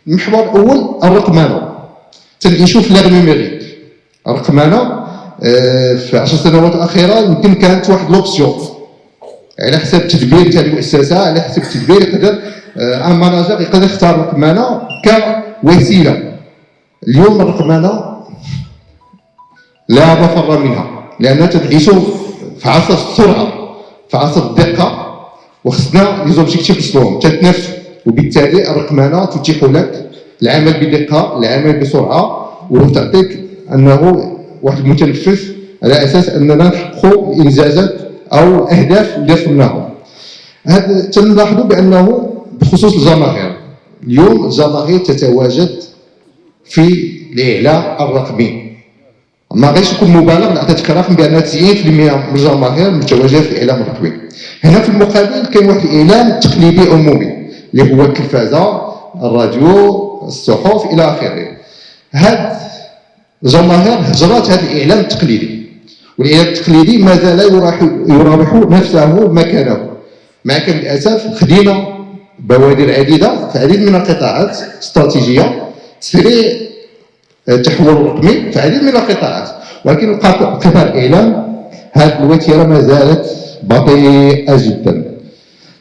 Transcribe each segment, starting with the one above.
المحور الاول الرقمنه. تنعيشوا في ليغ نيميريك. الرقمنه في 10 سنوات الاخيره يمكن كانت واحد لوبسيون على حساب التدبير تاع المؤسسه، على حساب التدبير يقدر ان ماناجر يقدر يختار الرقمنه كوسيله. اليوم الرقمنه لا مفر منها، لاننا تنعيشوا في عصر السرعه، في عصر الدقه، وخصنا لي زوبجيكتيف يوصلوهم تتنافسوا، وبالتالي الرقمنه تتيح لك العمل بدقه، العمل بسرعه، وتعطيك انه واحد المتنفس على اساس اننا نحققوا الانجازات او الاهداف اللي وصلناهم. هذا تنلاحظوا بانه بخصوص الجماهير، اليوم الجماهير تتواجد في الاعلام الرقمي. ما غيش يكون مبالغ نعطيك رقم بان 90% من الجماهير متواجده في الاعلام الرقمي. هنا في المقابل كاين واحد الاعلام التقليدي عمومي اللي هو التلفازه، الراديو، الصحف الى اخره. هاد الجماهير هجرات هذا الاعلام التقليدي، والاعلام التقليدي ما زال يراوح نفسه مكانه، مع كان للاسف خدينا بوادر عديده في عديد من القطاعات استراتيجيه تسريع التحول الرقمي في عديد من القطاعات، ولكن قطاع الاعلام هذه الوتيره ما زالت بطيئه جدا.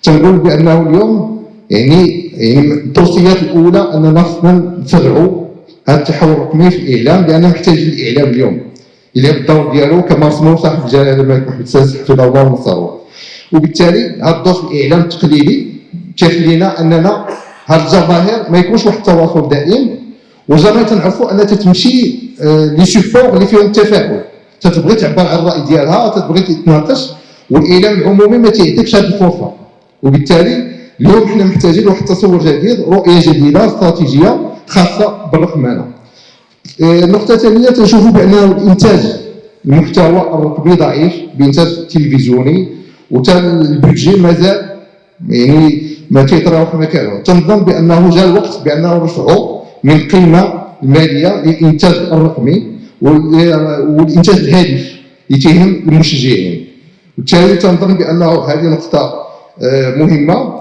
تنقول بانه اليوم يعني التوصيات الاولى اننا خصنا نسرعوا هذا التحول الرقمي في الاعلام، لاننا محتاجين الاعلام اليوم يلعب الدور ديالو كما رسمه صاحب الجلاله الملك محمد السادس حفظه الله ونصره. وبالتالي هذا الدور في الاعلام التقليدي تخلينا اننا هذه الجماهير ما يكونش واحد التواصل دائم، وجميع تنعرفوا انها تتمشي لي سيبور اللي فيهم التفاعل، تتبغي تعبر على الراي ديالها، تتبغي تتناقش، والاعلام العمومي ما تيعطيكش هذه الفرصه. وبالتالي اليوم حنا محتاجين واحد التصور جديد، رؤيه جديده استراتيجيه خاصه بالرقمنه. النقطه الثانيه تنشوفوا بان الانتاج المحتوى الرقمي ضعيف بانتاج تلفزيوني، وتا البودجي مازال يعني ما تيتراوح مكانه. تنظن بانه جاء الوقت بانه نرفعوا من القيمه الماليه للانتاج الرقمي والانتاج الهادف اللي تيهم المشجعين. وبالتالي تنظن بانه هذه نقطه مهمه.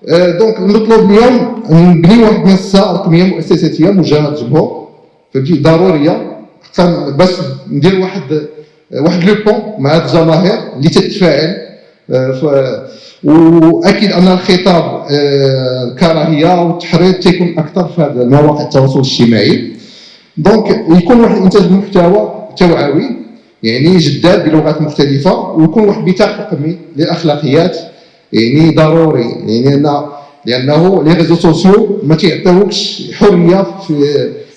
دونك المطلوب اليوم نبني واحد المنصه رقميه مؤسساتيه مجرد جمهور فهمتي ضروريه باش ندير واحد لو بون مع هاد الجماهير اللي تتفاعل. واكيد ان الخطاب الكراهيه والتحريض تيكون اكثر في هذه مواقع التواصل الاجتماعي. دونك يكون واحد انتاج المحتوى توعوي يعني جداد بلغات مختلفه، ويكون واحد بطاقه رقمي للاخلاقيات يعني ضروري، يعني لانه لي ريزو سوسيو ما تيعطيوكش حريه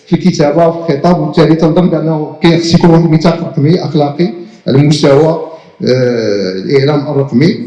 في الكتابه وفي الخطاب، وبالتالي تنظن بانه خص يكون واحد الميثاق رقمي اخلاقي على مستوى الاعلام الرقمي.